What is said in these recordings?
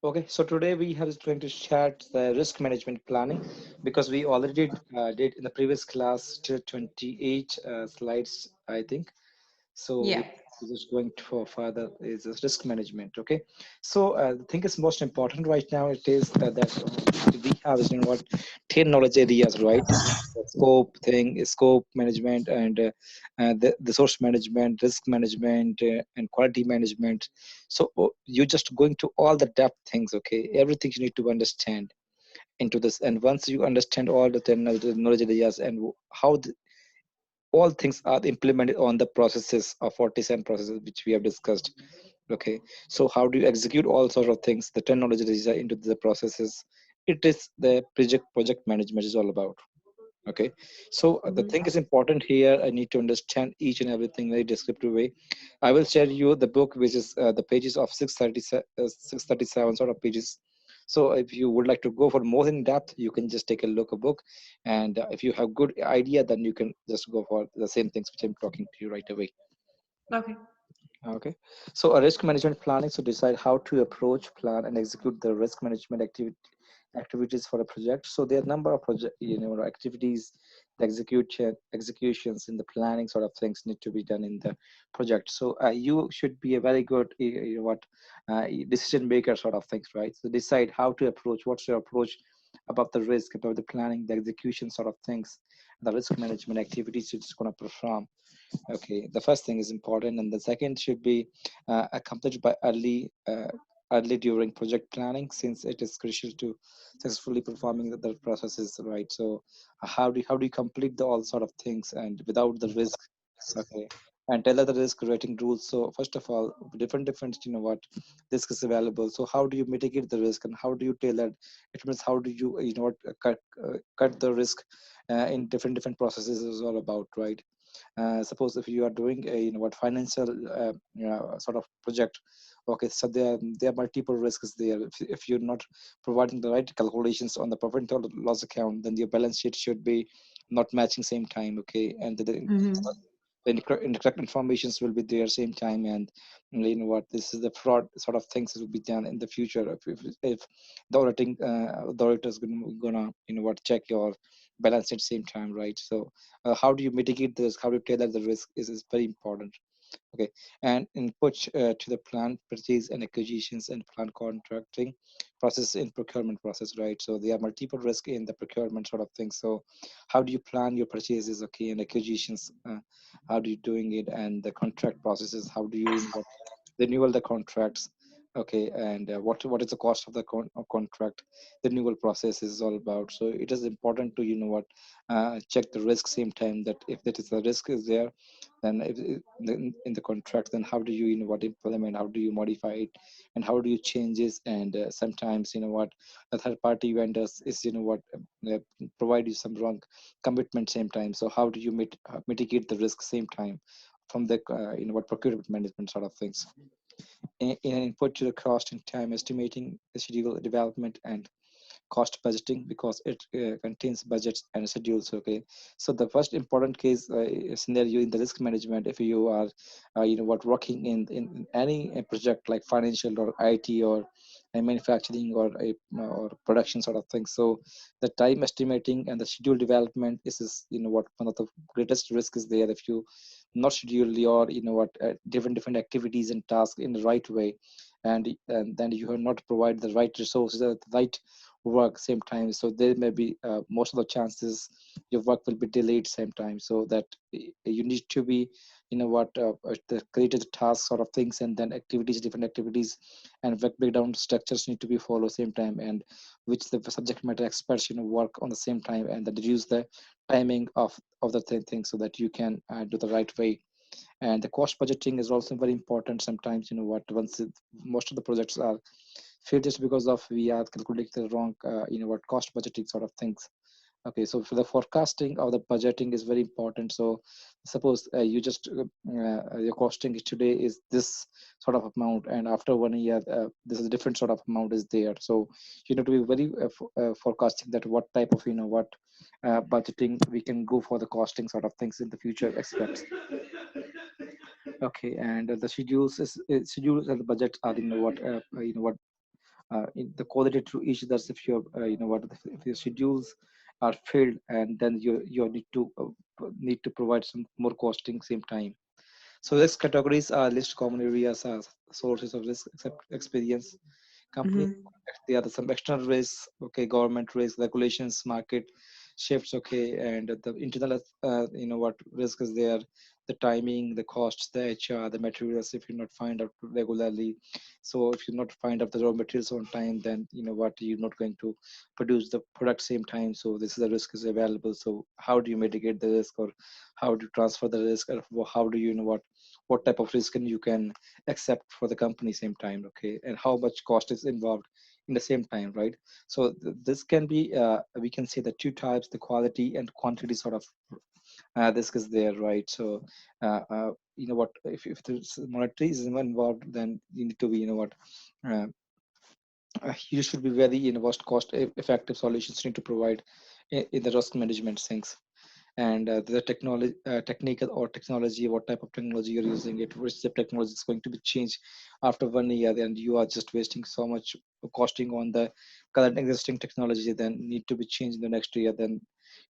Okay, so today we are going to start the risk management planning because we already did in the previous class to 28 slides, I think. So Yeah. we're just going to for further is this risk management. Okay, so the thing is most important right now. It is that we have is what 10 knowledge areas, right? The scope thing, scope management, and the source management, risk management, and quality management. So you're just going to all the depth things. Okay, everything you need to understand into this, and once you understand all the 10 knowledge areas and how all things are implemented on the processes of 47 processes which we have discussed. Okay, so how do you execute all sort of things, the technologies are into the processes? It is the project management is all about. Okay, so the Hmm. thing is important here. I need to understand each and everything very descriptive way. I will share you the book which is the pages of 637 sort of pages. So if you would like to go for more in depth, you can just take a look a book, and if you have good idea, then you can just go for the same things which I'm talking to you right away. Okay. Okay, so a risk management planning, so decide how to approach, plan, and execute the risk management activities for a project. So there are a number of project, activities, the executions in the planning sort of things need to be done in the project. So you should be a very good, decision maker sort of things, right? So decide how to approach, what's your approach about the risk, about the planning, the execution sort of things, the risk management activities you're just going to perform. Okay, the first thing is important, and the second should be accomplished by early during project planning, since it is crucial to successfully performing the processes, right? So, how do you complete the all sort of things and without the risk? Okay, and tell her the risk rating rules. So, first of all, different what risk is available. So, how do you mitigate the risk, and how do you tailor? It means how do you cut the risk in different processes is all about, right? Suppose if you are doing a what financial sort of project. Okay, so there are multiple risks there. If you're not providing the right calculations on the profit and loss account, then your balance sheet should be not matching same time. Okay, and Hmm. the incorrect informations will be there same time, and what this is the fraud sort of things that will be done in the future if the the auditor is gonna what check your balance at same time, right? So how do you mitigate this, how do you tailor the risk is very important. Okay, and input to the plan purchase and acquisitions and plan contracting process in procurement process, right? So there are multiple risk in the procurement sort of thing. So how do you plan your purchases, okay, and acquisitions? How do you doing it, and the contract processes? How do you renewal the contracts? Okay, and what is the cost of the contract? The renewal process is all about. So it is important to check the risk same time, that if that is the risk is there, then in the contract, then how do you implement, how do you modify it, and how do you change this? And sometimes the third party vendors is provide you some wrong commitment same time. So how do you mitigate the risk same time from the procurement management sort of things? In input to the cost and time estimating, schedule development, and cost budgeting, because it contains budgets and schedules. Okay, so the first important case scenario in the risk management, if you are working in any project like financial or IT or manufacturing or production sort of thing. So the time estimating and the schedule development is what one of the greatest risk is there. If you not schedule your different activities and tasks in the right way, and then you have not provide the right resources at the right work same time, so there may be most of the chances your work will be delayed same time. So that you need to be the created task sort of things, and then activities, different activities, and work breakdown structures need to be followed same time, and which the subject matter experts work on the same time, and then reduce the timing of the thing, so that you can do the right way. And the cost budgeting is also very important. Sometimes most of the projects are failed just because of we are calculating the wrong cost budgeting sort of things. Okay, so for the forecasting of the budgeting is very important. So suppose you just your costing is today is this sort of amount, and after 1 year this is a different sort of amount is there. So you need to be very forecasting that what type of budgeting we can go for the costing sort of things in the future expects. Okay, and the schedules and the budgets are what the correlated to each other. If your if your schedules are filled, and then you need to provide some more costing same time. So risk categories are list common areas as sources of risk experience. Company, Mhm. there are some external risks, okay, government risks, regulations, market shifts, okay, and the internal what risk is there, the timing, the costs, the HR, the materials. If you not find out regularly, so if you not find out the raw materials on time, then what, you're not going to produce the product same time. So this is the risk is available. So how do you mitigate the risk, or how do you transfer the risk, or how do you know what type of risk you can accept for the company same time, okay, and how much cost is involved in the same time, right? So this can be we can say the two types, the quality and quantity sort of this is there, right? So what, if there's monetary is involved, then you need to be uh, you should be very effective solutions need to provide in the risk management things. And the technical or technology, what type of technology you're using, it which the technology is going to be changed after 1 year, and you are just wasting so much costing on the current existing technology, then need to be changed in the next year, then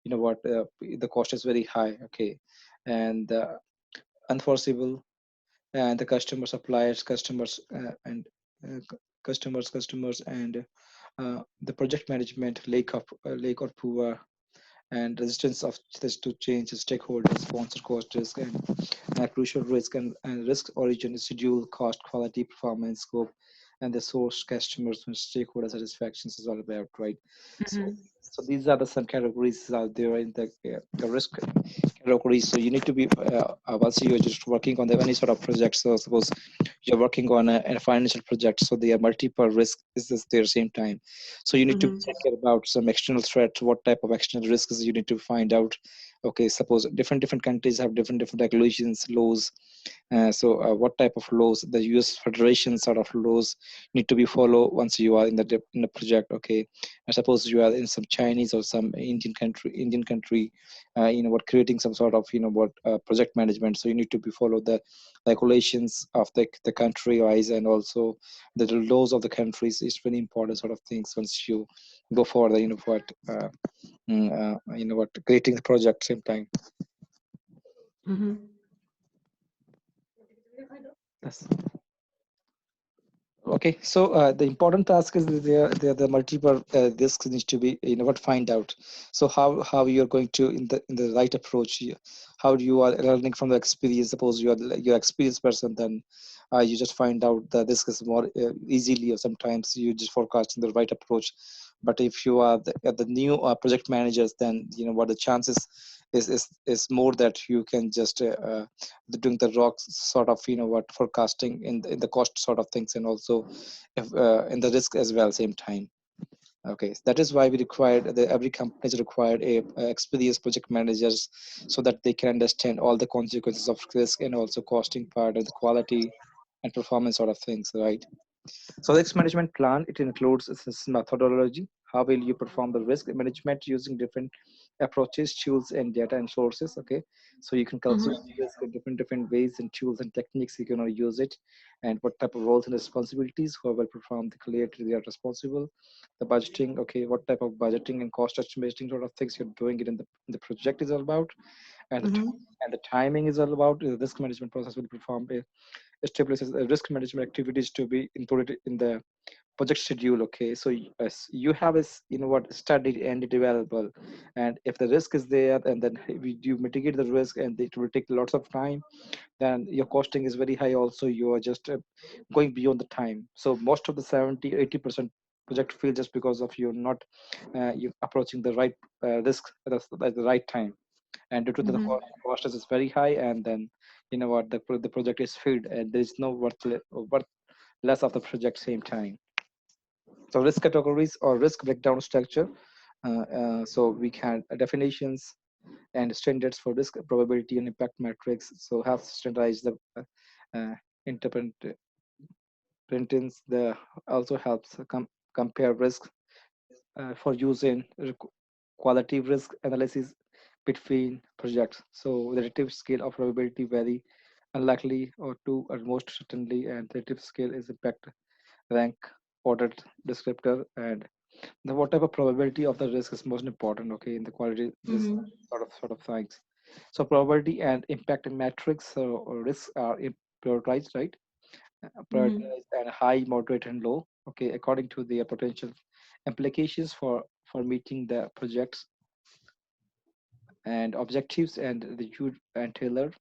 the cost is very high, okay. And unforeseeable, and the customer suppliers, customers and customers and the project management, lake or poor, and resistance of this to change, stakeholders, sponsor cost risk, and crucial risk, and risk origin, schedule, cost, quality, performance, scope, and the source, customers, and stakeholder satisfactions is all about, right? So, Mhm. so these are the some categories out there in the risk categories. So you need to be once you're just working on any sort of project. So suppose you're working on a financial project, so there are multiple risks is this there same time. So you need to Mhm. check it about some external threat, what type of external risks you need to find out. Okay, suppose different countries have different regulations, laws. So what type of laws the US Federation sort of laws need to be followed once you are in in the project, okay. I suppose you are in some Chinese or some Indian country, what creating some sort of what project management. So you need to be follow the regulations of the country wise, and also the laws of the countries is very important sort of things once you go for the creating the project same time. Mhm. Yes. Okay, so the important task is that there the multiple disks needs to be what find out. So how you're going to in the right approach, how do you are learning from the experience. Suppose you're experienced person, then you just find out that this is more easily, or sometimes you just forecast in the right approach. But if you are the new project managers, then what the chances is more that you can just doing the rock sort of what forecasting in the cost sort of things, and also if, in the risk as well same time. Okay, so that is why we required every company is required a experienced project managers, so that they can understand all the consequences of risk, and also costing part and the quality and performance sort of things, right? So the risk management plan, it includes this methodology. How will you perform the risk management using different approaches, tools, and data and sources? Okay, so you can calculate Mhm. risk in different ways and tools and techniques you can use it, and what type of roles and responsibilities, who will perform the clearly they are responsible. The budgeting, okay, what type of budgeting and cost estimating sort of things you're doing it in the project is all about, and Mhm. and the timing is all about. The risk management process will perform establishes risk management activities to be included in the project schedule, okay. So as you have is what studied and available, and if the risk is there, and then you mitigate the risk, and it will take lots of time, then your costing is very high also. You are just going beyond the time. So most of the 70-80% project fail just because of you not you approaching the right risk at the right time, and due to the Mhm. cost is very high, and then what the project is filled, and there is no worth less of the project same time. So risk categories or risk breakdown structure. So we can definitions and standards for risk, probability, and impact metrics. So have standardized the interpretance. The also helps compare risk for use in quality risk analysis between projects. So the relative scale of probability vary unlikely or to almost certainly, and relative scale is impact rank ordered descriptor, and the what type of probability of the risk is most important, okay, in the quality this Mm-hmm. sort of things. So probability and impact metrics or risks are prioritized, right? Mm-hmm. Prioritized and high, moderate, and low, okay, according to their potential implications for meeting the projects and objectives, and the use and tailor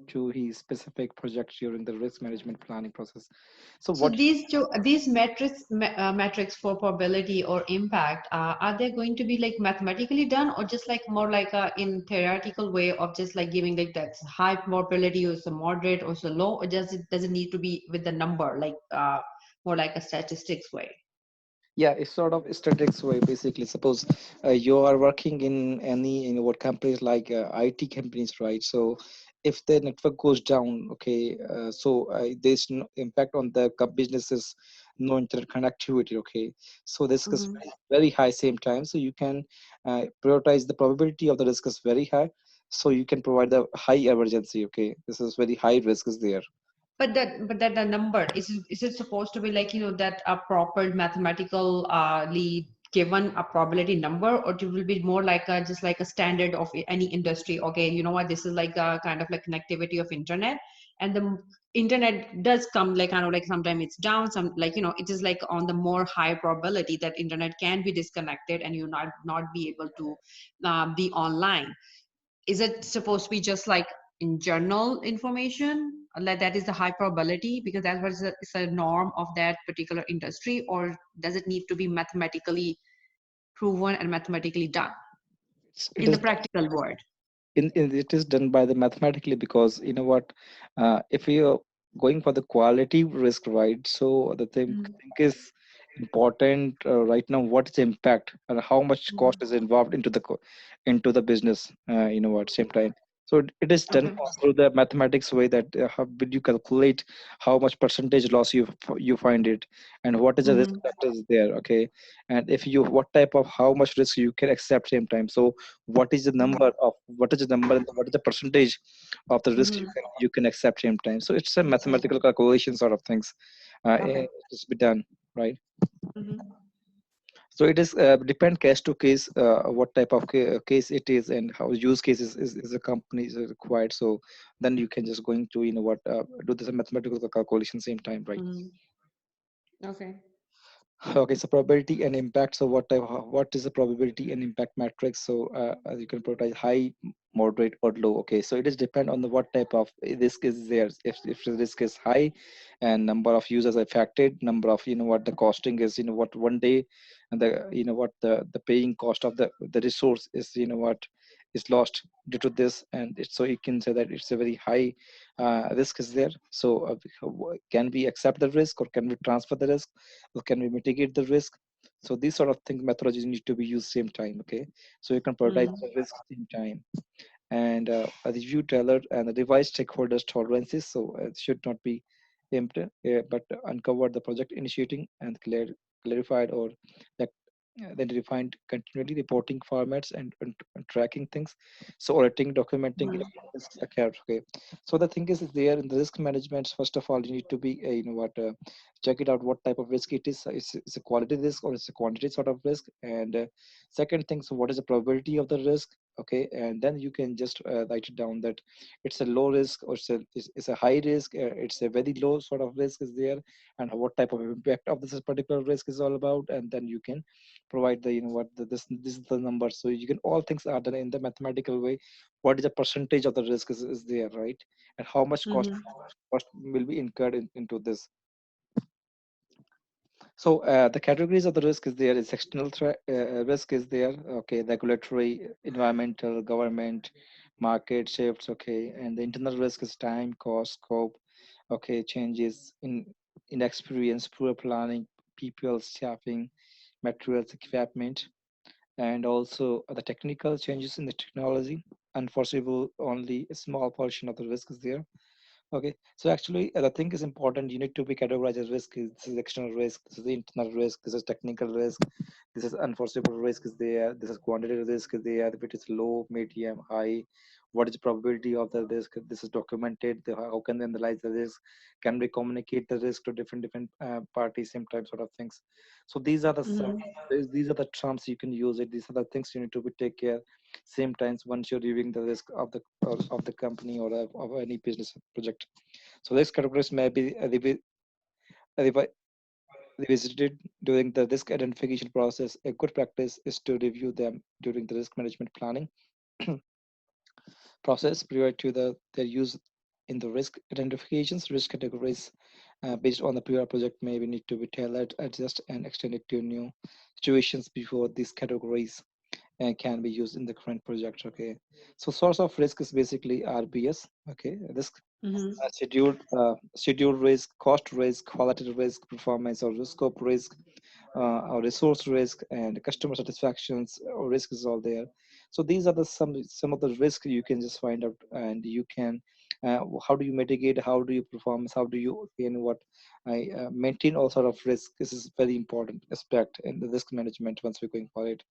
to his specific project during the risk management planning process. So So what these metrics for probability or impact, are they going to be like mathematically done, or just like more like a in theoretical way of just like giving like that's high probability or so moderate or so low, or does it need to be with the number like more like a statistics way? Yeah, it's sort of statistics way basically. Suppose you are working in any what companies like IT companies, right? So if the network goes down, okay, there's no impact on the businesses, no internet connectivity, okay. So this is Mm-hmm. very high same time. So you can prioritize the probability of the risk is very high. So you can provide the high emergency, okay. This is very high risk is there. But that the number is it supposed to be like that a proper mathematical given a probability number, or it will be more like a just like a standard of any industry? Okay, you know what, this is like a kind of like connectivity of internet, and the internet does come like kind of like sometimes it's down, some like it is like on the more high probability that internet can be disconnected and you not be able to be online. Is it supposed to be just like in journal information, like that is the high probability because that was is a norm of that particular industry, or does it need to be mathematically proven and mathematically done It in the is practical world? it is done by the mathematically, because you know what, if you're going for the quality risk, right? So the Mm-hmm. thing is important right now, what is the impact and how much cost is involved into the into the business, you know what, same time. So it is done Okay. through the mathematics way, that how will you calculate how much percentage loss you find it, and what is the risk Mm-hmm. factors there, okay. And if you what type of how much risk you can accept same time. So what is the number and what is the percentage of the risk Mm-hmm. you can accept same time. So it's a mathematical calculation sort of things, Okay. it's be done, right? Mm-hmm. So it is depend case to case, what type of case it is, and how use cases is a company is required. So then you can just going to what do this mathematical calculation same time, right? Mm-hmm. Okay. Okay, so probability and impact. So what is the probability and impact matrix? So you can prioritize high, moderate, or low. Okay, so it is depend on the what type of risk is there. If the risk is high, and number of users affected, number of what the costing is, what one day, and the what the paying cost of the resource is, what is lost due to this, and so you can say that it's a very high risk is there. So can we accept the risk, or can we transfer the risk, or can we mitigate the risk? So these sort of things methodologies need to be used same time, okay. So you can prioritize Mm-hmm. the risk same time, and a review trailer and the revised stakeholders tolerances. So it should not be empty, but uncover the project initiating and clarified, or that then refined continually reporting formats, and tracking things. So auditing, documenting risks occurred, okay. So the thing is there in the risk management, first of all you need to be check it out what type of risk it is. It's a quality risk or it's a quantity sort of risk, and second thing, so what is the probability of the risk, okay. And then you can just write it down that it's a low risk, or it's a high risk, it's a very low sort of risk is there, and what type of impact of this particular risk is all about. And then you can provide the what this is the number. So you can all things are done in the mathematical way. What is the percentage of the risk is there, right? And how much Mm-hmm. cost will be incurred into this. So the categories of the risk is there is external risk is there, okay, regulatory, environmental, government, market shifts, okay, and the internal risk is time, cost, scope, okay, changes in experience, poor planning, people, staffing, materials, equipment, and also the technical changes in the technology. Unforeseeable, only a small portion of the risk is there. Okay, so actually, the thing is important. You need to be categorized as risk. This is external risk. This is the internal risk. This is technical risk. This is unforeseeable risk is there. This is quantitative risk is there. If it is low, medium, high, what is the probability of the risk, this is documented, how can they analyze the risk, can we communicate the risk to different parties, same type sort of things. So these are the some, Mm-hmm. these are the terms you can use it, these are the things you need to be take care same times once you're reviewing the risk of the company or of any business project. So risk categories may be revi- revisited during the risk identification process. A good practice is to review them during the risk management planning process prior to their use in the risk identifications. Risk categories based on the prior project maybe need to be tailored, adjust, and extended to new situations before these categories can be used in the current project. Okay, so source of risk is basically RBS. Okay, risk Mm-hmm. schedule risk, cost risk, quality risk, performance or scope risk, or resource risk, and customer satisfactions or risk is all there. So these are the some of the risks you can just find out, and you can how do you mitigate, how do you perform, how do you what I maintain all sort of risk. This is very important aspect in the risk management once we're going for it.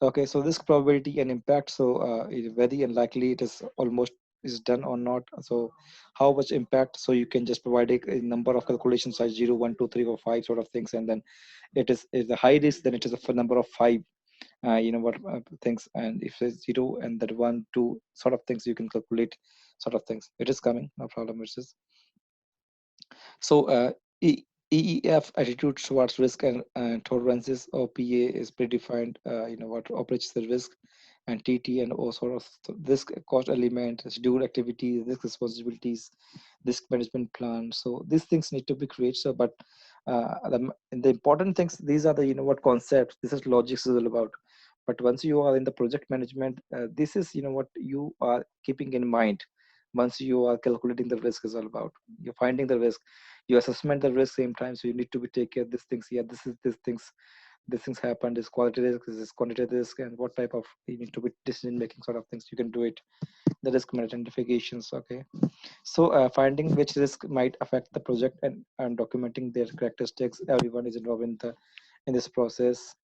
Okay, so risk probability and impact. So it is very unlikely it is almost is done or not. So how much impact? So you can just provide a number of calculations like 0, 1, 2, 3, or 5 sort of things, and then it is a high risk, then it is a number of 5. What things, and if it's 0 and that 1, 2 sort of things, you can calculate sort of things. It is coming, no problem. It's just so EEF attitude towards risk and tolerances, or PA is predefined. What operates the risk, and TT and O sort of risk cost element, schedule activities, risk responsibilities, risk management plan. So these things need to be created. So, but the important things, these are the what concepts. This is logics is all about. But once you are in the project management, this is what you are keeping in mind. Once you are calculating the risk is all about. You're finding the risk, you assessment the risk same time, so you need to be take care of these things. Yeah, these things happen, this quality risk, this is quantity risk, and what type of you need to be decision making sort of things you can do it. The risk identifications. Okay, so finding which risk might affect the project, and documenting their characteristics. Everyone is involved in this process.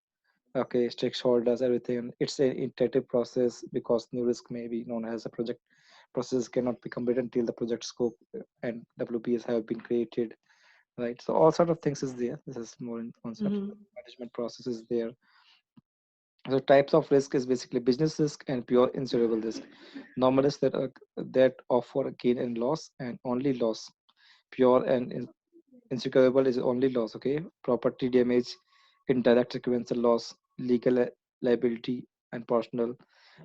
Okay, stakeholders, everything. It's an iterative process because new risk may be known as a project process cannot be completed until the project scope and WPS have been created, right? So all sort of things is there. This is more in concept. Mm-hmm. Management process is there. So types of risk is basically business risk and pure insurable risk. Normal risk that offer gain and loss, and only loss. Pure and insecurable is only loss. Okay, property damage, indirect sequential loss, legal liability, and personal.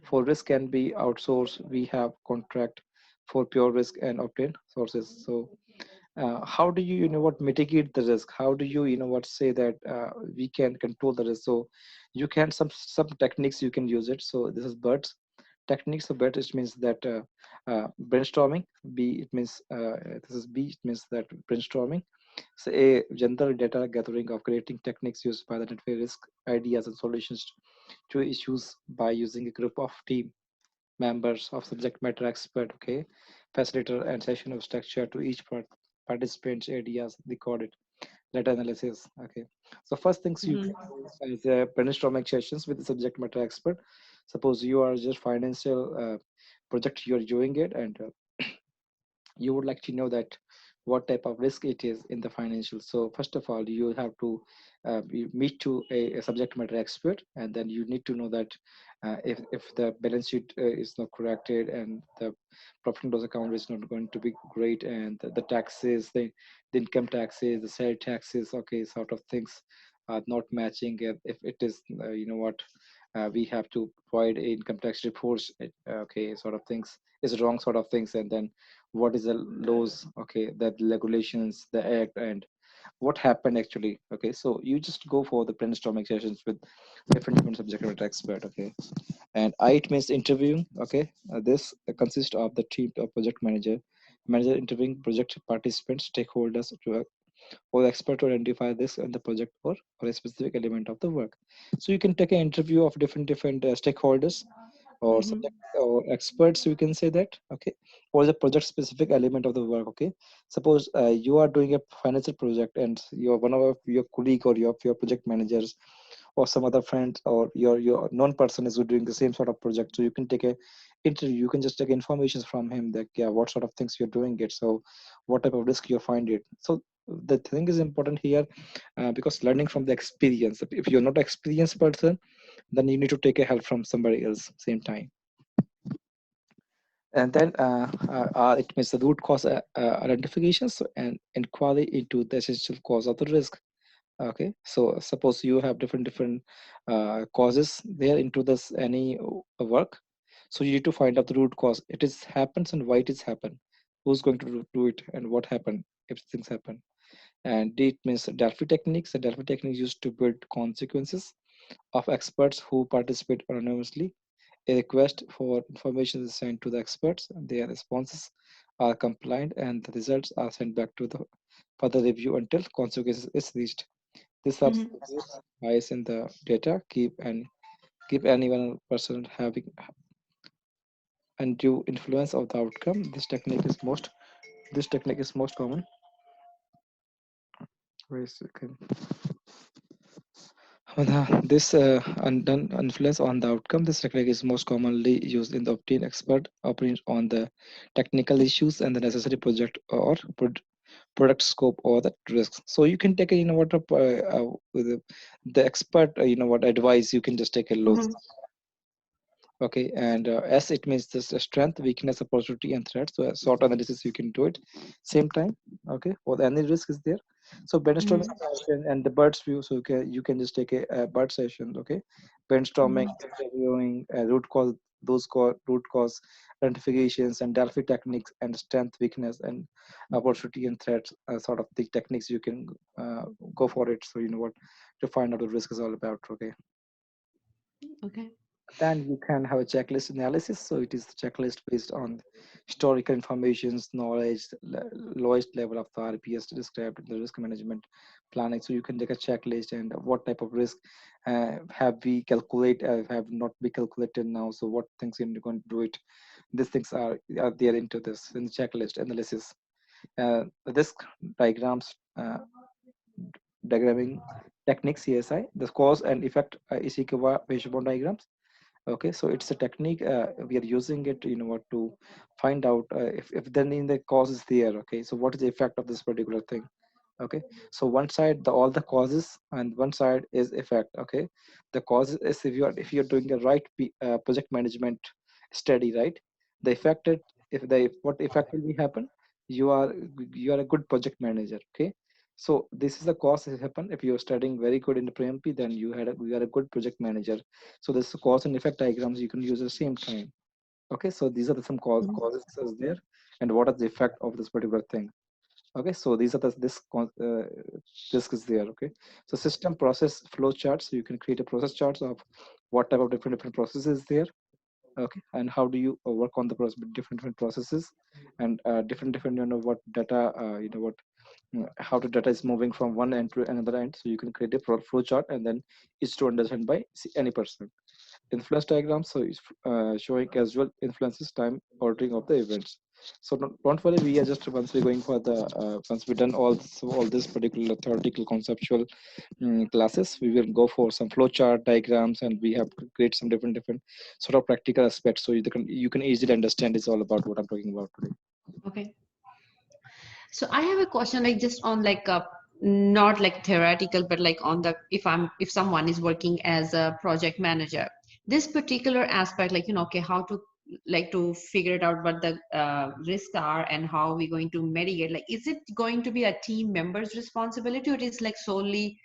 For risk can be outsourced. We have contract for pure risk and obtain sources. So how do you what mitigate the risk? How do you what say that we can control the risk? So you can some techniques you can use it. So this is birds techniques of BERT. It means that brainstorming. B it means this is B, it means that brainstorming. So a general data gathering of creating techniques used by the network risk ideas and solutions to issues by using a group of team members of subject matter expert. Okay, facilitator and session of structure to each participant's ideas recorded data analysis. Okay, so first things you can Mm-hmm. do is brainstorming sessions with the subject matter expert. Suppose you are just financial project you're doing it, and you would like to know that what type of risk it is in the financial. So first of all, you have to meet to a subject matter expert, and then you need to know that if the balance sheet is not corrected, and the profit and loss account is not going to be great, and the taxes, the income taxes, the sale taxes, okay, sort of things are not matching. If it is we have to provide income tax reports, okay, sort of things is wrong sort of things, and then what is the laws, okay, the regulations, the act, and what happened actually. Okay, so you just go for the brainstorming sessions with different subject matter expert. Okay, and I it means interviewing. Okay, this consists of the team of project manager interviewing project participants, stakeholders, or expert to identify this in the project, or a specific element of the work. So you can take an interview of different stakeholders or Mm-hmm. subject or experts, you can say that. Okay, or the project specific element of the work. Okay, suppose you are doing a financial project, and you're one of your colleague, or your project managers, or some other friend, or your known person is doing the same sort of project. So you can take a interview, you can just take information from him that yeah, what sort of things you're doing it, so what type of risk you find it. So the thing is important here, because learning from the experience. If you're not an experienced person, then you need to take a help from somebody else same time. And then it means the root cause identification, so, and inquiry into the essential cause of the risk. Okay, so suppose you have different causes there into this any work, so you need to find out the root cause. It is happens and why it is happen, who's going to do it, and what happened if things happen. And D, it means Delphi techniques. The Delphi techniques used to build consequences of experts who participate anonymously. A request for information is sent to the experts, and their responses are compliant, and the results are sent back to the further review until consequences is reached. This helps Hmm. reduce bias in the data, keep any one person having undue influence of the outcome. This technique is most common. Wait a second. This undone influence on the outcome. This technique is most commonly used in the obtain expert opinion on the technical issues and the necessary project or product scope or the risks. So you can take a with the expert what advice, you can just take a look. Hmm. Okay, and S, it means this strength, weakness, opportunity, and threat. So SWOT analysis you can do it same time. Okay, or any risk is there. So brainstorming Hmm. session and the birds view. So you can just take a bird session. Okay, brainstorming, Hmm. interviewing, root cause, root cause identifications, and Delphi techniques, and strength, weakness, and opportunity and threats. Sort of the techniques you can uh, go for it. So you know what to find out the risk is all about. Okay. Okay. Then you can have a checklist analysis. So it is the checklist based on historical informations, knowledge, lowest level of the RPS described in the risk management planning. So you can take a checklist and what type of risk have we calculate, have not be calculated now. So what things you're going to do it. These things are there into this in the checklist analysis. Risk diagrams, diagramming techniques, CSI, the cause and effect Ishikawa Fishbone diagrams. Okay, so it's a technique we are using it what to find out if then in the cause is there. Okay, so what is the effect of this particular thing. Okay, so one side all the causes and one side is effect. Okay, the cause is if you're doing the right project management study, right, the effect it, if the what effect will be happen, you are you are a good project manager. Okay, so this is the cause that happen if you're studying very good in the PMP, then you are a good project manager. So this cause and effect diagrams you can use at the same time. Okay, so these are some causes is there, and what is the effect of this particular thing. Okay, so these are this is there. Okay, so system process flow charts. So you can create a process charts of what type of different processes there. Okay, and how do you work on the different processes, and different what data what how the data is moving from one end to another end. So you can create a flow chart, and then it's to understand by any person. Influence diagram, so it's showing casual influences time ordering of the events. So don't worry, we are just once we're going for the once we've done all this particular theoretical conceptual classes, we will go for some flowchart diagrams, and we have to create some different sort of practical aspects, so you can easily understand it's all about what I'm talking about today. Okay. So I have a question, like just on like not like theoretical, but like on the if someone is working as a project manager, this particular aspect, like okay, how to like to figure it out what the risks are and how we're going to mitigate. Like, is it going to be a team member's responsibility, or it is like solely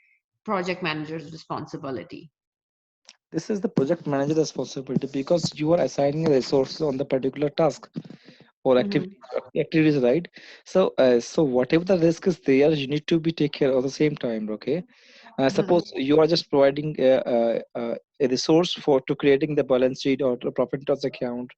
project manager's responsibility? This is the project manager responsibility, because you are assigning resources on the particular task or Mm-hmm. activities, right? So so whatever the risk is there, you need to be take care of the same time. Okay, Uh-huh. suppose you are just providing a resource for to creating the balance sheet or the profit and loss account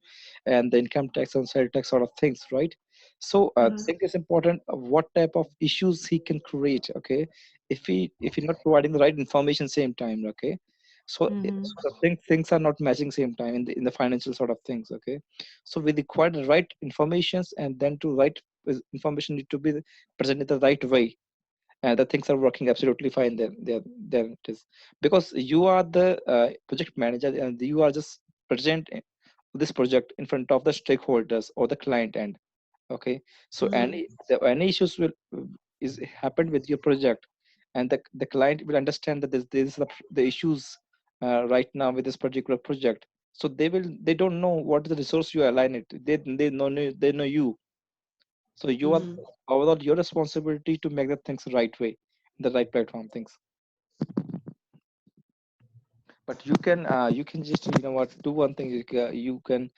and the income tax and sales tax sort of things, right? So I Uh-huh. think it's important what type of issues he can create. Okay, if you're not providing the right information same time. Okay, so Mm-hmm. so the things are not matching same time in the financial sort of things. Okay, so we require the right informations, and then to right information need to be presented the right way, and the things are working absolutely fine. Then it is because you are the project manager, and you are just present this project in front of the stakeholders or the client end. Okay, so Mm-hmm. any issues will is happened with your project, and the client will understand that this is the issues right now with this particular project. So they don't know what is the resource you align it. They know you. So you are Mm-hmm. overall your responsibility to make the things right way, the right platform things. But you can just what do one thing. You can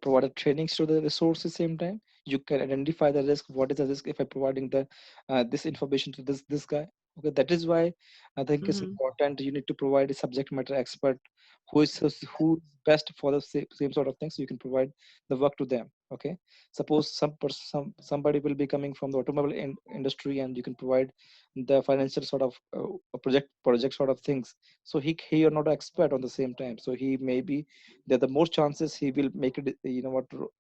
provide a trainings to the resources same time. You can identify the risk. What is the risk if I providing the this information to this guy? Okay, that is why I think it's Mm-hmm. important. You need to provide a subject matter expert who is best for the same sort of things. So you can provide the work to them. Okay, suppose somebody will be coming from the automobile industry, and you can provide the financial sort of project sort of things. So he are not an expert on the same time, so he may be there the more chances he will make it,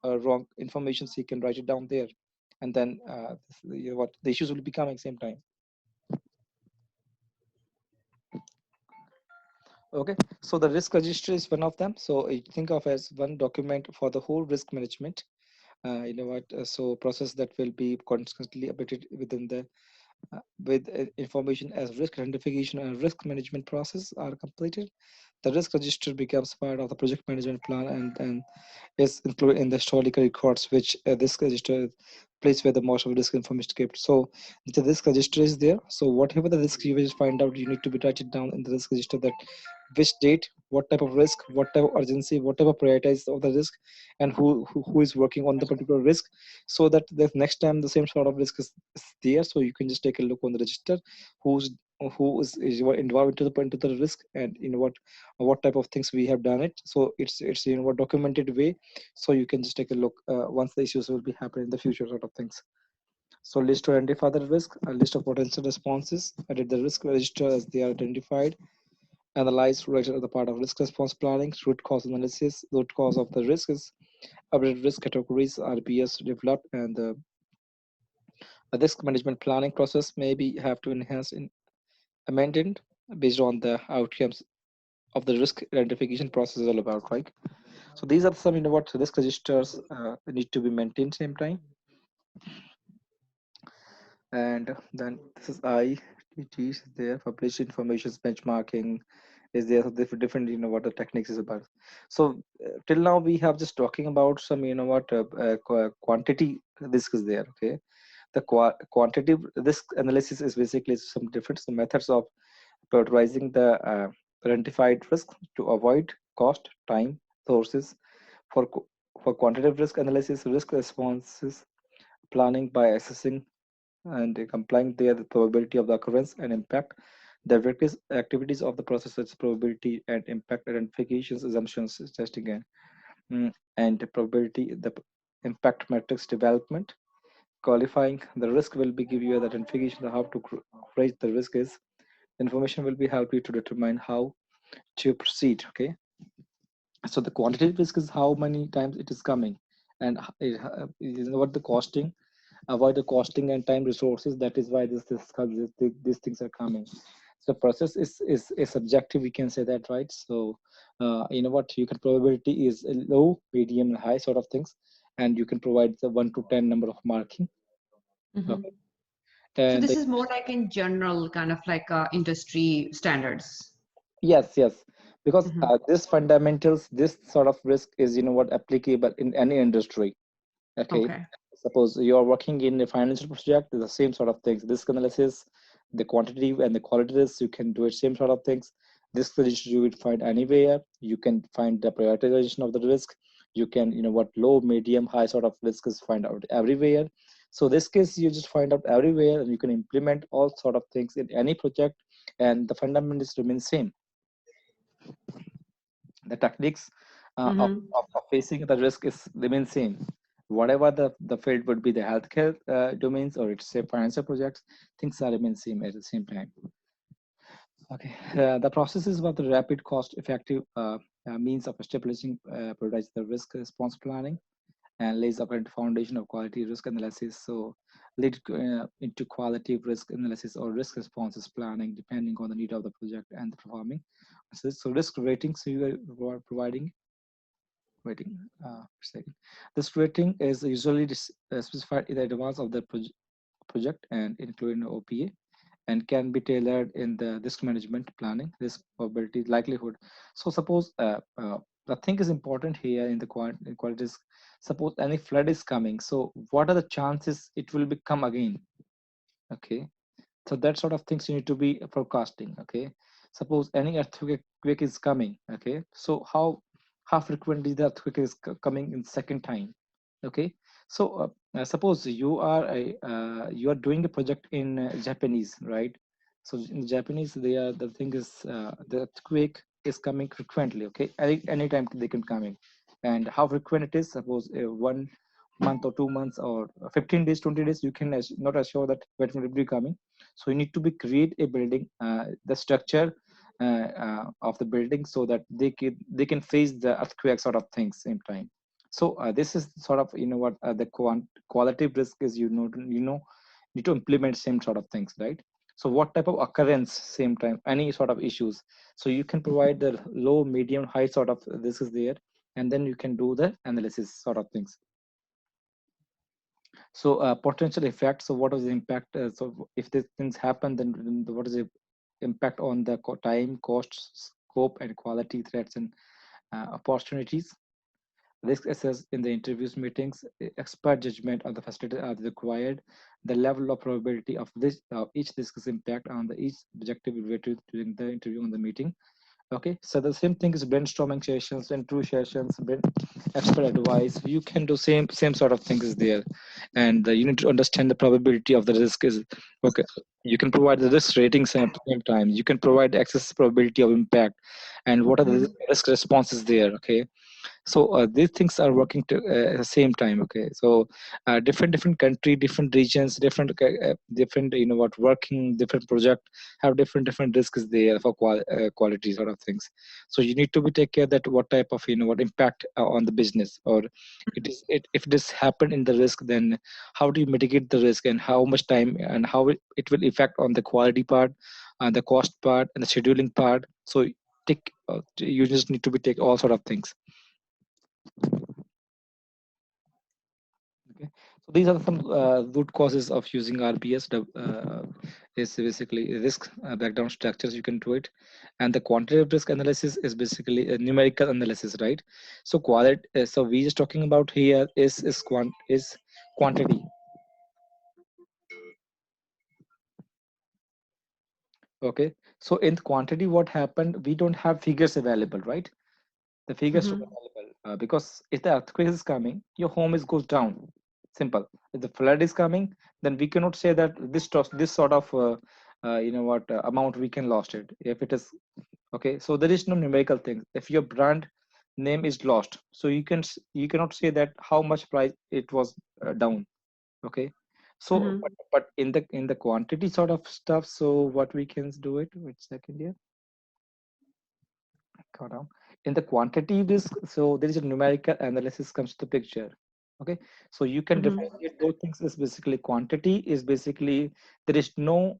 wrong information, so he can write it down there, and then what the issues will be coming same time. Okay, so the risk register is one of them. So you think of as one document for the whole risk management. So process that will be constantly updated within the with information as risk identification and risk management process are completed. The risk register becomes part of the project management plan, and is included in the historical records, which this register is place where the most of risk information is kept. So the risk register is there. So whatever the risk you will find out, you need to be write it down in the risk register, that which date, what type of risk, what type of urgency, whatever prioritize of the risk, and who is working on the particular risk, so that the next time the same sort of risk is there. So you can just take a look on the register, who's is involved into the risk, and what type of things we have done it. So it's what documented way, so you can just take a look once the issues will be happening in the future sort of things. So list to identify the risk, a list of potential responses, edit the risk register as they are identified, analyze related to the part of risk response planning, root cause analysis, root cause of the risk is updated risk categories, RPS developed, and the risk management planning process maybe have to enhance in amended based on the outcomes of the risk identification process is all about, right? So these are some what risk registers need to be maintained same time. And then this is ITT is there, published information benchmarking is there. So different what the techniques is about. So till now we have just talking about some quantity risk is there. Okay, the quantitative risk analysis is basically some different methods of prioritizing the identified risk to avoid cost, time, sources. For for quantitative risk analysis, risk responses planning by assessing and complying there the probability of the occurrence and impact, the various activities of the process, its probability and impact identifications, assumptions, testing, and the probability, the impact matrix development. Qualifying the risk will be give you the identification of how to rate the risk is. Information will be help you to determine how to proceed. Okay, so the quantitative risk is how many times it is coming, and what the costing, avoid the costing and time resources. That is why these things are coming. So process is subjective, we can say that, right? So what you can probability is a low, medium, and high sort of things, and you can provide the 1 to 10 number of marking. Mm-hmm. Okay, So and this is more like in general, kind of like industry standards. yes, because Mm-hmm. this fundamentals, this sort of risk is what applicable in any industry. Okay, Okay. suppose you're working in a financial project, the same sort of things, risk analysis, the quantity and the quality risk, you can do it same sort of things. This register you will find anywhere. You can find the prioritization of the risk. You can what low, medium, high sort of risk is find out everywhere. So this case you just find out everywhere, and you can implement all sort of things in any project, and the fundamentals remain same. The techniques Mm-hmm. of facing the risk is remain same. Whatever the field would be, the healthcare domains, or it's say financial projects, things are remain same at the same time. Okay, the process is about the rapid, cost effective means of establishing prioritize the risk response planning, and lays up a foundation of quality risk analysis. So lead into quality risk analysis or risk responses planning, depending on the need of the project and the performing. So risk ratings you are providing. waiting second. This rating is usually specified in advance of the project and including OPA, and can be tailored in the risk management planning, risk probability, likelihood. So suppose the thing is important here in the quality is, suppose any flood is coming. So what are the chances it will become again? Okay, so that sort of things you need to be forecasting. Okay, suppose any earthquake is coming. Okay, so how frequently the earthquake is coming in second time? Okay, so suppose you are doing a project in Japanese, right? So in Japanese, they are the thing is the earthquake is coming frequently. Okay, anytime they can come in. And how frequent it is, suppose 1 month or 2 months or 15 days, 20 days, you can not assure that when it will be coming. So you need to be create a building, the structure of the building, so that they can face the earthquake sort of things same time. So this is sort of what the qualitative risk is. Need to implement same sort of things, right? So what type of occurrence same time, any sort of issues. So you can provide the low, medium, high sort of this is there, and then you can do the analysis sort of things. So potential effect. So what is the impact? So if these things happen, then what is the impact on the time, cost, scope, and quality, threats, and opportunities? Risk assess in the interviews, meetings, expert judgment on the facility are required. The level of probability of this each risk's impact on the each objective evaluated during the interview on the meeting. Okay, so the same thing is brainstorming sessions, interview sessions, expert advice. You can do same sort of things is there, and you need to understand the probability of the risk is okay. You can provide the risk ratings at the same time. You can provide the access probability of impact, and what are the Mm-hmm. risk responses there. Okay, so these things are working at the same time. Okay, so different country, different regions, different what working different project have different risks there for quality sort of things. So you need to be take care that what type of what impact on the business, or if this happened in the risk, then how do you mitigate the risk, and how much time, and how it will affect on the quality part, and the cost part, and the scheduling part. So take you just need to be take all sort of things. Okay, so these are some root causes of using RBS. Is basically risk background structures. You can do it, and the quantitative risk analysis is basically a numerical analysis, right? So quality. So we just talking about here is quantity. Okay, so in quantity, what happened? We don't have figures available, right? The figures to be Mm-hmm. available because if the earthquake is coming, your home is goes down. Simple. If the flood is coming, then we cannot say that this sort of amount we can lost it. If it is okay, so there is no numerical thing. If your brand name is lost, so you cannot say that how much price it was down. Okay, so Mm-hmm. but in the quantity sort of stuff, so what we can do it. Wait a second here. Go down in the quantity risk. So there is a numerical analysis comes to the picture. Okay, so you can Mm-hmm. differentiate those things. Is basically quantity is basically there is no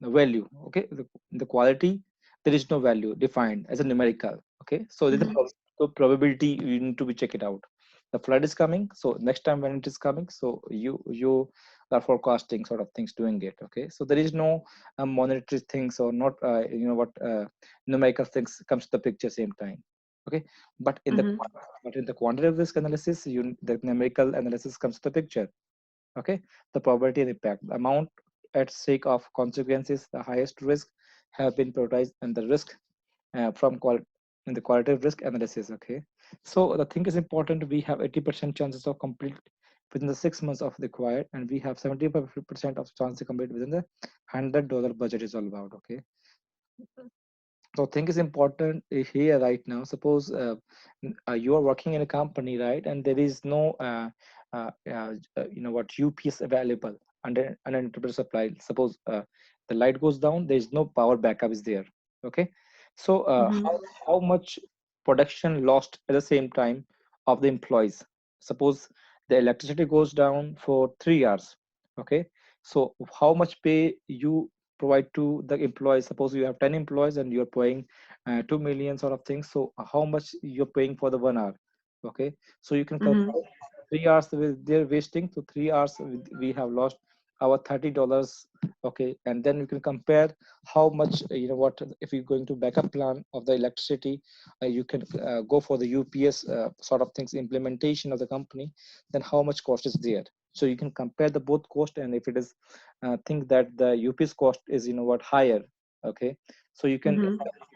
value. Okay, the quality, there is no value defined as a numerical. Okay, so there's a Mm-hmm. so probability you need to be check it out. The flood is coming, so next time when it is coming, so you are forecasting sort of things doing it. Okay, so there is no monetary things, or not what numerical things comes to the picture same time. Okay, but in the Mm-hmm. quantitative risk analysis, the numerical analysis comes to the picture. Okay, the probability and impact, the amount at stake of consequences, the highest risk have been prioritized, and the risk from in the qualitative risk analysis. Okay, so the thing is important. We have 80% chances of complete within the 6 months of required, and we have 75% of chance to complete within the $100 budget is all about. Okay, so thing is important here right now. Suppose you are working in a company, right, and there is no what UPS available under uninterrupted supply. Suppose the light goes down, there is no power backup is there. Okay, so how much production lost at the same time of the employees? Suppose the electricity goes down for 3 hours. Okay, so how much pay you provide to the employees? Suppose you have 10 employees and you're paying 2 million sort of things. So how much you're paying for the 1 hour? Okay, so you can Mm-hmm. compare 3 hours with they're wasting, so 3 hours we have lost our $30. Okay, and then you can compare how much what if you're going to backup plan of the electricity, you can go for the UPS sort of things implementation of the company, then how much cost is there. So you can compare the both cost, and if it is think that the UPS cost is what higher. Okay, so Mm-hmm. you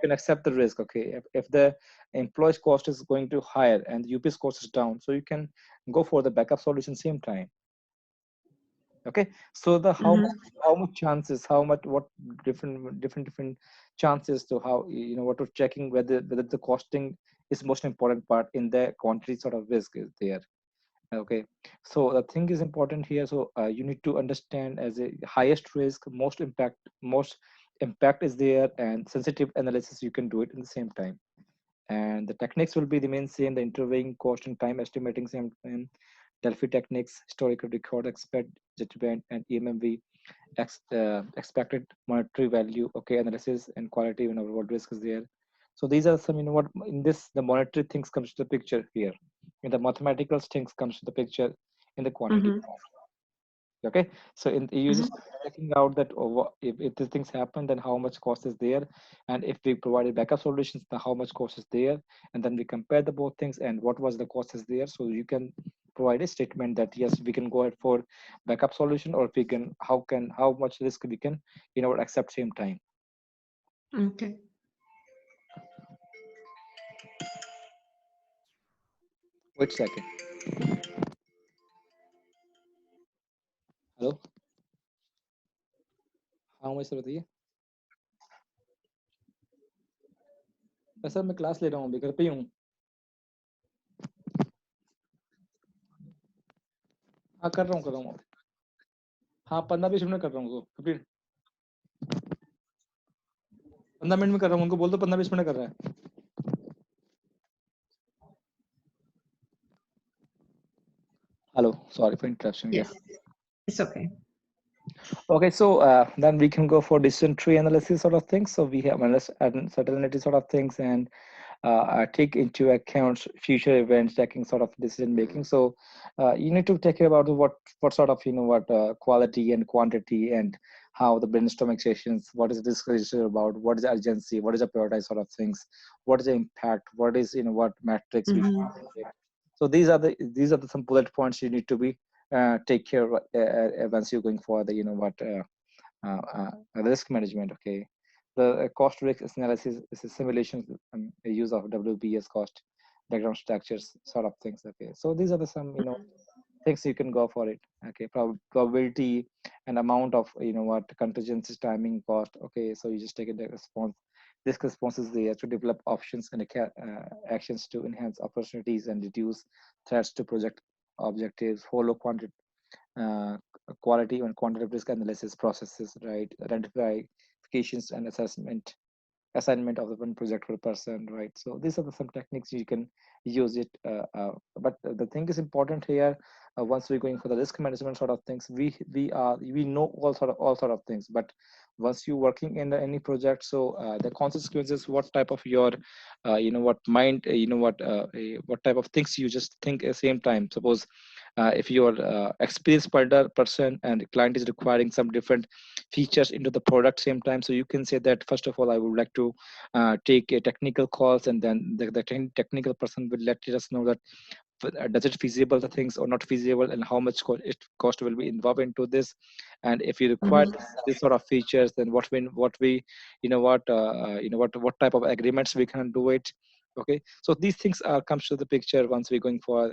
can accept the risk. Okay, if the employees cost is going to higher and the UPS cost is down, so you can go for the backup solution same time. Okay, so the Mm-hmm. how much chances, how much what different chances to how what to checking whether the costing is most important part in the quantity sort of risk is there. Okay, so the thing is important here. So you need to understand as a highest risk, most impact is there, and sensitive analysis you can do it in the same time. And the techniques will be remain same: the interviewing, cost and time estimating same time, Delphi techniques, historical record, expect judgment, and EMMV, expected monetary value, okay, analysis and quality, what risk is there. So these are some, what in this the monetary things comes to the picture here. In the mathematical things comes to the picture in the quantity. Mm-hmm. Okay, so you Mm-hmm. just checking out that if these things happen, then how much cost is there, and if we provided backup solutions, then how much cost is there, and then we compare the both things and what was the cost is there. So you can provide a statement that yes, we can go ahead for backup solution, or if we can how much risk we can accept same time. Okay. Wait a second. Hello, हाँ वही sir बताइए। Sir मैं class ले रहा हूँ, अभी घर पे ही हूँ। हाँ कर रहा हूँ। हाँ 15-20 मिनट कर रहा हूँ, तो 15 मिनट में कर रहा हूँ, उनको बोल दो 15-20 मिनट कर रहा है। Hello, sorry for interruption. या Yes, it's okay. okay, so then we can go for decision tree analysis sort of things. So we have uncertainty sort of things, and take into account future events, taking sort of decision making. So you need to take care about what sort of what quality and quantity, and how the brainstorming sessions, what is this register about, what is the urgency, what is the prioritize sort of things, what is the impact, what is what metrics we Mm-hmm. should. So these are the some bullet points you need to be take care of, once you're going for the risk management. Okay, the cost risk analysis is a simulation, use of WBS cost diagram structures sort of things. Okay, so these are the some things you can go for it. Okay, probability and amount of what contingency, timing, cost. Okay, so you just take a response. This response is there to develop options and actions to enhance opportunities and reduce threats to project objectives. Follow uh, quality and quantitative risk analysis processes, right? Identifications and assignment of the one project per person, right? So these are some techniques you can use it. But the thing is important here. Once we're going for the risk management sort of things, we know all sort of things. But once you're working in any project, so the consequences, what type of your, what mind, what type of things you just think at the same time. Suppose if you're experienced person and the client is requiring some different features into the product same time, so you can say that first of all I would like to take a technical calls, and then the technical person will let us know that does it feasible the things or not feasible, and how much cost will be involved into this, and if you require Mm-hmm. this sort of features, then what we what type of agreements we can do it. Okay, so these things comes to the picture once we're going for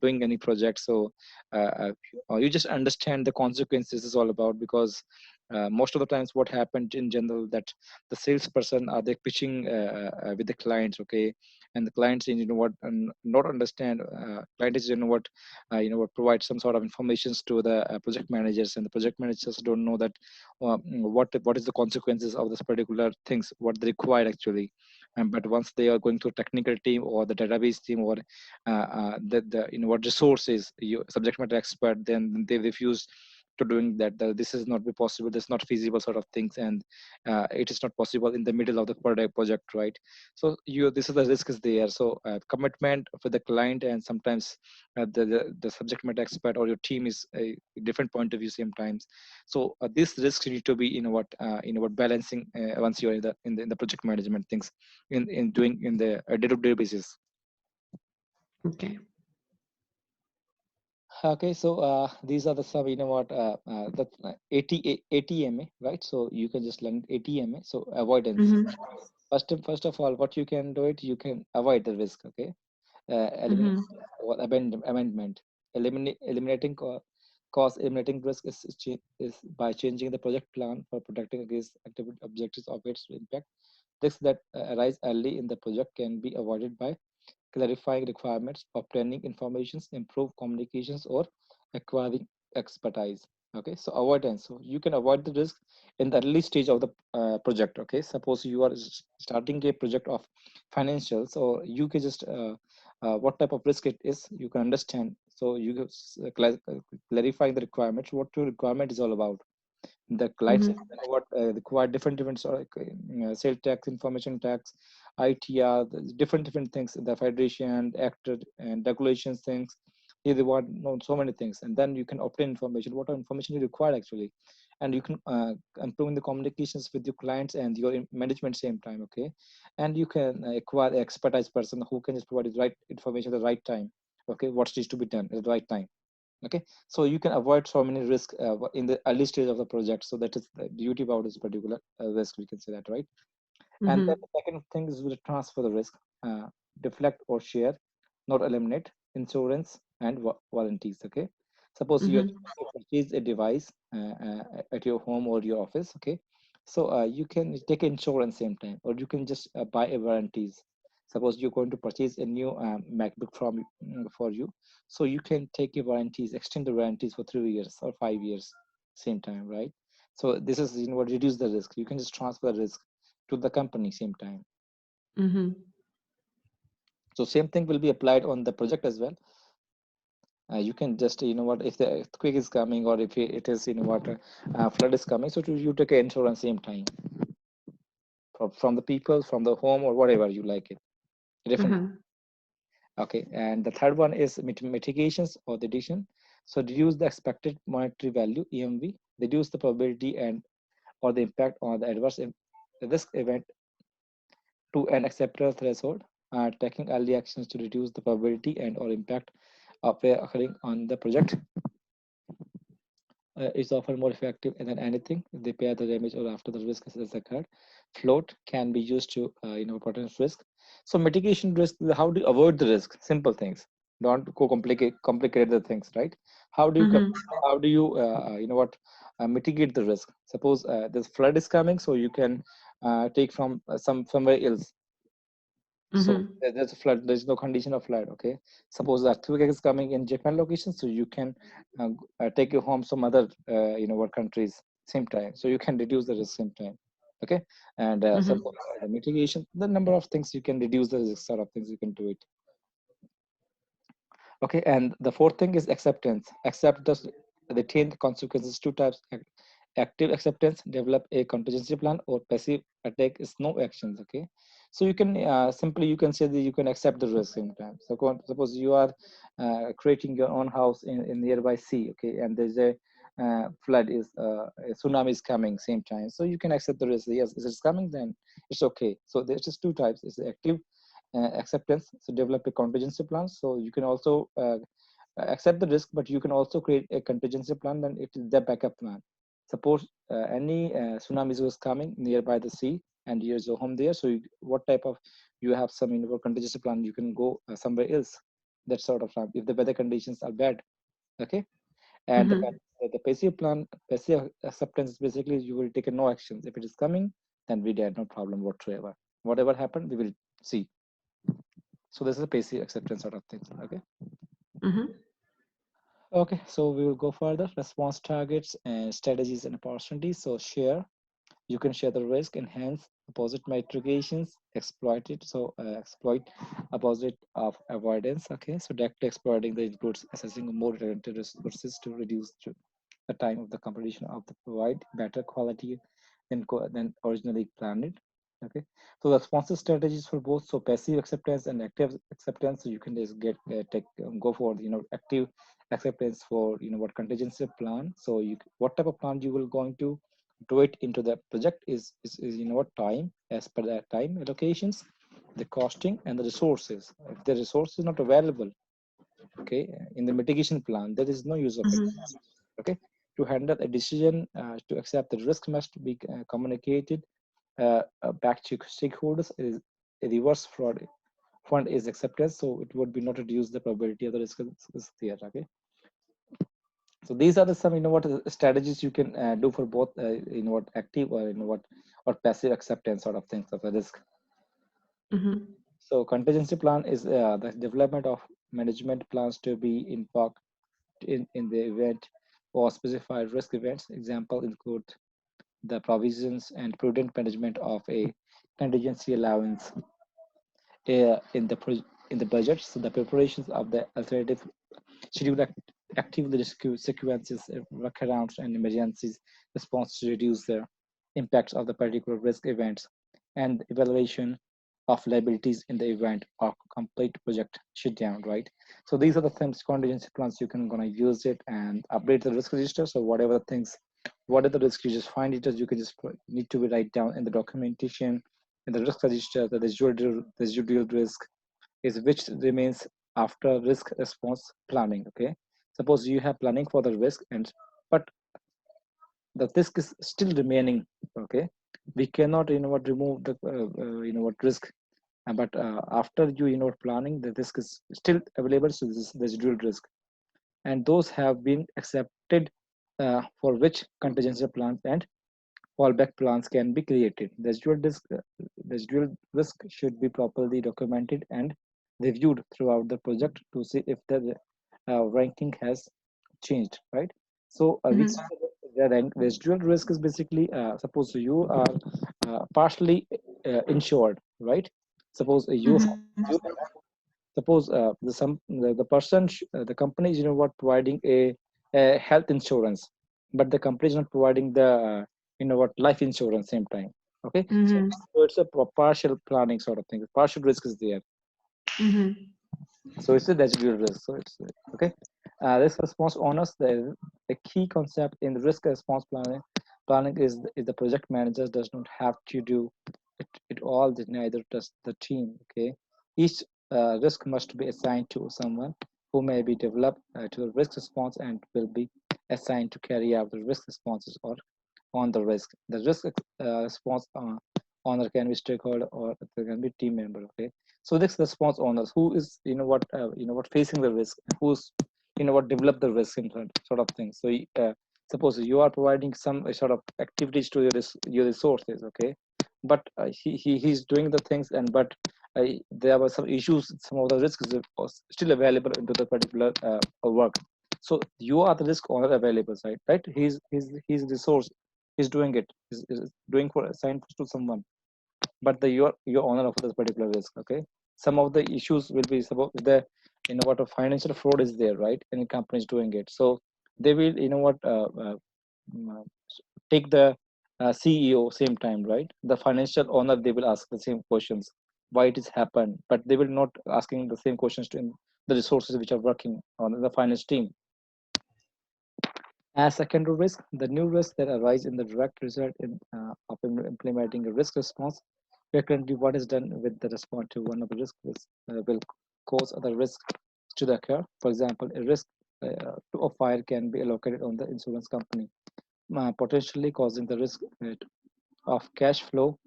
doing any project. So you just understand the consequences is all about, because most of the times what happened in general that the salesperson are they pitching with the clients. Okay, and the clients what not understand, client is what provide some sort of informations to the project managers, and the project managers don't know that what is the consequences of this particular things what they require actually. But once they are going to technical team or the database team, or the what resources you subject matter expert, then they refuse to doing that. This is not be possible, this is not feasible sort of things, and it is not possible in the middle of the project, right? So you, this is the risk is there. So commitment for the client, and sometimes the subject matter expert or your team is a different point of view sometimes. So these risks need to be, what balancing once you're in the project management things, in doing in the day-to-day basis. Okay. Okay, so these are the some, the ATMA, right? So you can just learn ATMA. So avoidance. Mm-hmm. First of all, what you can do it, you can avoid the risk. Okay, eliminate Mm-hmm. or amendment. Eliminating cause, eliminating risk is by changing the project plan for protecting against activity objectives of its impact. Risks that arise early in the project can be avoided by clarifying requirements, obtaining informations, improve communications, or acquiring expertise. Okay, so avoidance. So you can avoid the risk in the early stage of the project. Okay, suppose you are starting a project of financials, or you can just what type of risk it is, you can understand. So you can clarify the requirements, what your requirement is all about. The clients, Mm-hmm. what require different sort of, sales tax, information tax, ITR, different things, the federation act and regulations things. They want know so many things, and then you can obtain information, what are information you require actually, and you can improve the communications with your clients and your management same time. Okay, and you can acquire expertise person who can just provide the right information at the right time. Okay, what needs to be done at the right time. Okay, so you can avoid so many risks in the early stage of the project. So that is the beauty about this particular risk, we can say that, right? And then Mm-hmm. the second thing is will transfer the risk, uh, deflect or share, not eliminate. Insurance and warranties. Okay, suppose you have Mm-hmm. to purchase a device at your home or your office. Okay, so you can take insurance same time, or you can just buy a warranties. Suppose you're going to purchase a new MacBook from for you, so you can take your warranties, extend the warranties for 3 years or 5 years, same time, right? So this is, what reduce the risk. You can just transfer the risk to the company same time. Mm-hmm. So same thing will be applied on the project as well. You can just, if the earthquake is coming, or if it is, flood is coming, so you take an insurance same time from the people, from the home, or whatever you like it, different. Mm-hmm. Okay, and the third one is mitigations or the addition. So reduce the expected monetary value, EMV, reduce the probability and or the impact on the adverse risk event to an acceptable threshold, taking early actions to reduce the probability and or impact of occurring on the project is often more effective than anything. Repair the damage or after the risk has occurred. Float can be used to, potential risk. So mitigation risk, how do you avoid the risk? Simple things. Don't go complicate the things, right? How do you Mm-hmm. how do you mitigate the risk? Suppose this flood is coming, so you can take from somewhere else. So Mm-hmm. there's a flood. There's no condition of flood. Okay. Suppose the earthquake is coming in Japan location, so you can take you home some other what countries same time. So you can reduce the risk same time. Okay. And Mm-hmm. suppose the mitigation, the number of things you can reduce the risk, sort of things you can do it. Okay, and the fourth thing is acceptance. Accept the retain the consequences. Two types: active acceptance, develop a contingency plan, or passive attack is no actions. Okay, so you can simply you can say that you can accept the risk sometimes. So suppose you are creating your own house in nearby sea. Okay, and there's a flood is a tsunami is coming same time. So you can accept the risk. Yes, if it's coming, then it's okay. So there's just two types: it's active acceptance, so develop a contingency plan. So you can also accept the risk, but you can also create a contingency plan, then it is the backup plan. Suppose any tsunamis was coming nearby the sea and there's a home there, so what type of, you have some contingency plan, you can go somewhere else, that sort of plan if the weather conditions are bad. Okay, and Mm-hmm. the passive plan, passive acceptance is basically you will take no actions. If it is coming, then we did no problem whatsoever. Whatever happened, we will see. So this is a passive acceptance sort of thing. Okay. Mm-hmm. Okay. So we will go further. Response targets and strategies and opportunities. So share. You can share the risk, enhance opposite mitigations, exploit it. So exploit opposite of avoidance. Okay. So directly exploiting the includes assessing more relevant resources to reduce the time of the completion of the provide better quality than originally planned. Okay, so the sponsor strategies for both, so passive acceptance and active acceptance. So you can just get take go for active acceptance for what contingency plan. So what type of plan you will going to do it into the project is what time as per that time allocations, the costing and the resources. If the resource is not available, okay, in the mitigation plan, there is no use of it. Mm-hmm. Okay, to handle a decision to accept the risk must be communicated back to stakeholders. Is a reverse fraud fund is accepted, so it would be not reduce the probability of the risk is there. Okay, so these are the some what strategies you can do for both what active or what or passive acceptance sort of things of the risk. Mm-hmm. So contingency plan is the development of management plans to be in park in the event or specified risk events. Example include the provisions and prudent management of a contingency allowance in the budget. So the preparations of the alternative schedule actively rescue sequences, workarounds, and emergencies response to reduce the impacts of the particular risk events, and evaluation of liabilities in the event of complete project shutdown. Right. So these are the things contingency plans you can gonna use it and update the risk register. So whatever the things, whatever the risk you just find it as you can just need to be write down in the documentation in the risk register the residual risk is which remains after risk response planning. Okay, suppose you have planning for the risk and but the risk is still remaining. Okay, we cannot what remove the what risk. But after you planning, the risk is still available, so this is residual risk, and those have been accepted for which contingency plans and fallback plans can be created. Residual risk should be properly documented and reviewed throughout the project to see if the ranking has changed, right? So we Mm-hmm. see the residual risk is basically suppose you are partially insured, right? Suppose Mm-hmm. you suppose the person the company is what providing a health insurance, but the company is not providing the what life insurance same time. Okay, Mm-hmm. so it's a partial planning sort of thing, partial risk is there. Mm-hmm. So it's a residual risk. So it's okay. Risk response owners, the key concept in the risk response planning is the project manager does not have to do it all. Neither does the team. Okay, each risk must be assigned to someone who may be developed to the risk response and will be assigned to carry out the risk responses or on the risk. The risk response owner can be stakeholder or there can be team member. Okay, so this response owners who is what facing the risk, who's what develop the risk in sort of thing. So suppose you are providing some sort of activities to your resources. Okay, but he's doing the things and but there were some issues, some of the risks was still available into the particular work. So you are the risk owner available side, right? He's resource, he's doing it, is doing for assigned to someone, but the your owner of this particular risk. Okay, some of the issues will be about the what a financial fraud is there, right? Any company is doing it, so they will mm, uh, take the CEO same time, right? The financial owner, they will ask the same questions why it has happened, but they will not asking the same questions to the resources which are working on the finance team. As secondary risk, the new risks that arise in the direct result of implementing a risk response. Frequently, what is done with the response to one of the risks will cause other risks to occur. For example, a risk to a fire can be allocated on the insurance company, potentially causing the risk of cash flow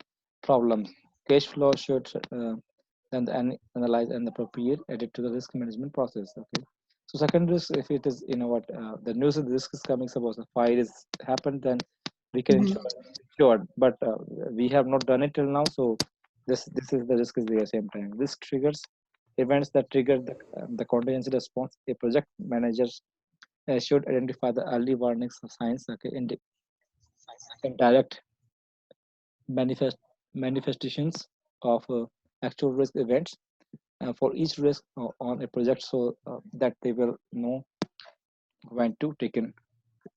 problems. Cash flow should then analyze and appropriate added to the risk management process. Okay. So second risk, if it is what the news of the risk is coming, suppose a fire is happened, then we can ensure Mm-hmm. insured, but we have not done it till now. So this is the risk is there same time. This triggers events that trigger the contingency response. A project manager should identify the early warning signs, okay, in direct manifest manifestations of actual risk events for each risk on a project, so that they will know when to take in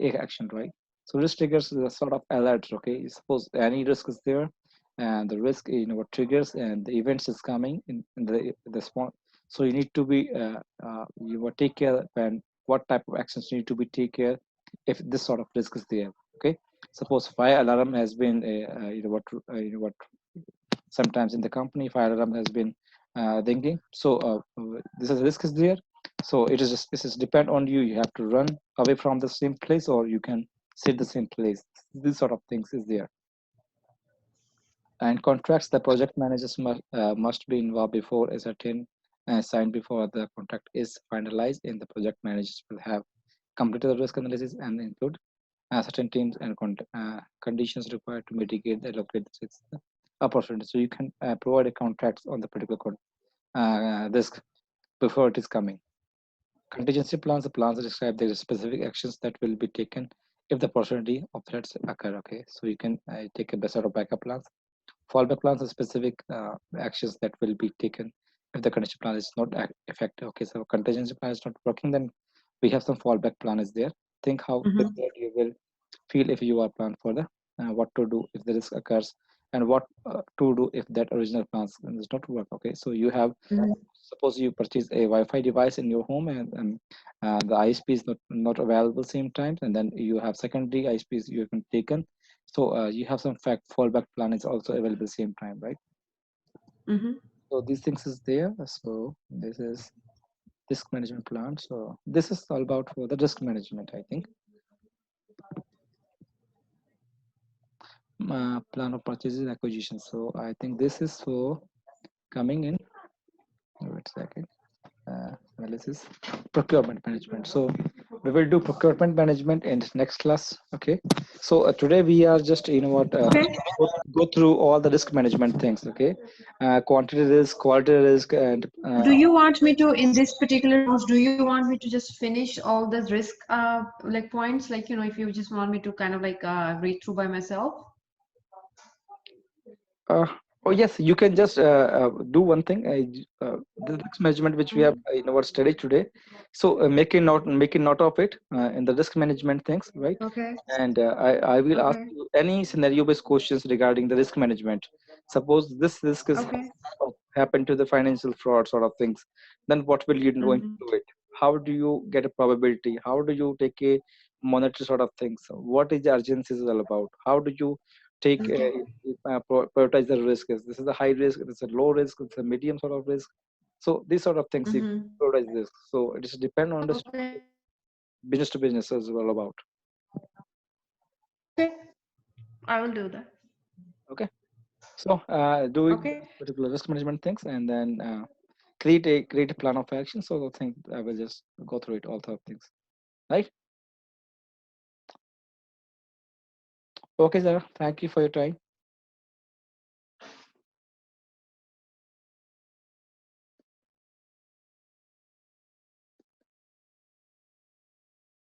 action, right? So risk triggers is a sort of alert. Okay, suppose any risk is there, and the risk, what triggers and the events is coming in the small. So you need to be you will take care and what type of actions need to be take care if this sort of risk is there. Okay, suppose fire alarm has been what sometimes in the company fire alarm has been thinking. So this is risk is there. So it is just, this is depend on you. You have to run away from the same place, or you can sit the same place. This sort of things is there. And contracts, the project managers must be involved before a certain signed before the contract is finalized, and the project managers will have completed the risk analysis and include certain teams and conditions required to mitigate the locate the opportunity. So you can provide a contracts on the particular risk before it is coming. Contingency plans, the plans describe the specific actions that will be taken if the possibility of threats occur. Okay, so you can take a better of backup plans. Fallback plans are specific actions that will be taken if the contingency plan is not effective. Okay, so contingency plan is not working, then we have some fallback plan is there. Think how Mm-hmm. prepared you will feel if you are planned for the what to do if the risk occurs, and what to do if that original plan does not work. Okay, so you have, Mm-hmm. suppose you purchase a Wi-Fi device in your home, and the ISP is not available same times, and then you have secondary ISPs you can taken. So you have some fact fallback plan is also available same time, right? Mm-hmm. So these things is there. So this is risk management plan. So this is all about for the risk management, I think. Plan of purchases acquisition. So I think this is for coming in. Wait a second. Analysis, procurement management. So we will do procurement management in next class. Okay, so today we are just Okay. go through all the risk management things. Okay, quantity risk, quality risk, and Do you want me to, in this particular rounds, do you want me to just finish all the risk like points? Like, if you just want me to kind of like read through by myself? Uh, oh yes, you can just do one thing. The risk management which we have Mhm. what studied today. So make a note of it in the risk management things, right? Okay. And I will ask Okay. you any scenario based questions regarding the risk management. Suppose this risk is Okay. happen to the financial fraud sort of things, then what will you going to Mm-hmm. do it? How do you get a probability? How do you take a monetary sort of things? What is the urgency is all about? How do you take Okay. prioritize the risk? Is this is a high risk? It's a low risk? It's a medium sort of risk? So these sort of things you Mm-hmm. prioritize this. So it is depend on the Okay. business to business as well about. Okay. I will do that. Okay. So do it Okay. particular risk management things, and then create a plan of action. So I think I will just go through it all the things. Right. Okay, Zara. Thank you for your time.